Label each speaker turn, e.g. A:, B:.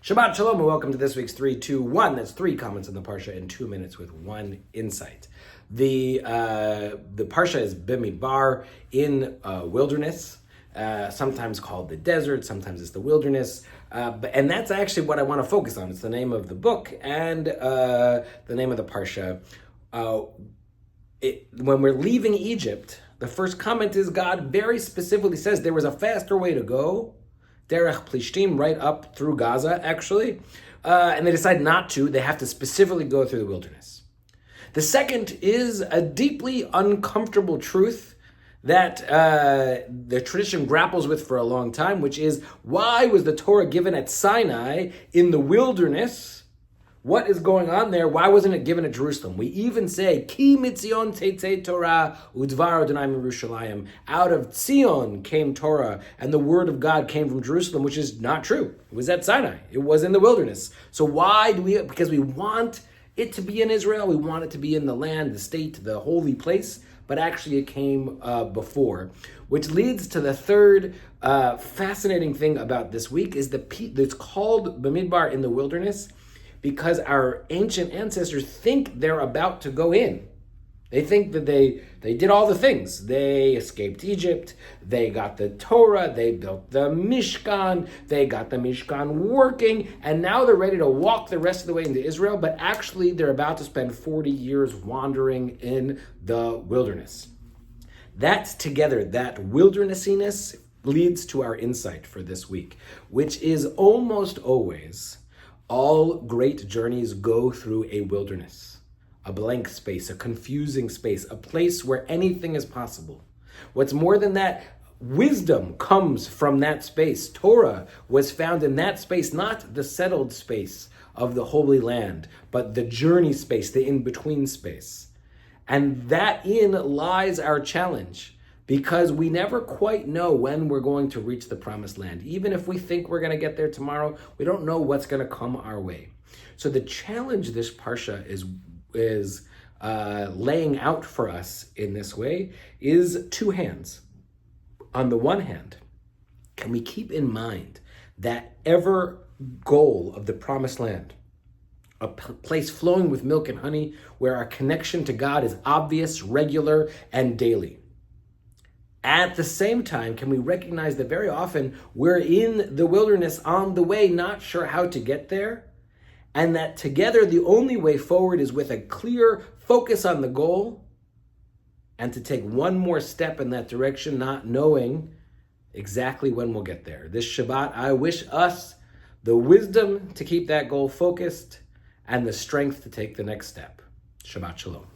A: Shabbat Shalom and welcome to this week's 3-2-1. That's 3 comments on the Parsha in 2 minutes with 1 insight. The Parsha is bemidar, in wilderness, sometimes called the desert, sometimes it's the wilderness. And that's actually what I want to focus on. It's the name of the book and the name of the Parsha. When we're leaving Egypt, the first comment is God very specifically says there was a faster way to go. Derech Plishtim, right up through Gaza, actually. And they decide not to. They have to specifically go through the wilderness. The second is a deeply uncomfortable truth that the tradition grapples with for a long time, which is, why was the Torah given at Sinai in the wilderness? What is going on there? Why wasn't it given at Jerusalem? We even say, Ki mitzion tetzei Torah udvar Adonai Yerushalayim. Out of Zion came Torah, and the word of God came from Jerusalem, which is not true. It was at Sinai. It was in the wilderness. So why do we? Because we want it to be in Israel. We want it to be in the land, the state, the holy place. But actually it came before. Which leads to the third fascinating thing about this week is it's called bemidbar, in the wilderness, because our ancient ancestors think they're about to go in. They think that they did all the things. They escaped Egypt, they got the Torah, they built the Mishkan, they got the Mishkan working, and now they're ready to walk the rest of the way into Israel, but actually they're about to spend 40 years wandering in the wilderness. That's together, that wildernessiness leads to our insight for this week, which is almost always all great journeys go through a wilderness, a blank space, a confusing space, a place where anything is possible. What's more than that, wisdom comes from that space. Torah was found in that space, not the settled space of the Holy Land, but the journey space, the in-between space. And that in lies our challenge, because we never quite know when we're going to reach the promised land. Even if we think we're going to get there tomorrow, we don't know what's going to come our way. So the challenge this Parsha is laying out for us in this way is two hands. On the one hand, can we keep in mind that ever goal of the promised land, a place flowing with milk and honey, where our connection to God is obvious, regular, and daily? At the same time, can we recognize that very often we're in the wilderness on the way, not sure how to get there, and that together the only way forward is with a clear focus on the goal and to take one more step in that direction, not knowing exactly when we'll get there. This Shabbat, I wish us the wisdom to keep that goal focused and the strength to take the next step. Shabbat Shalom.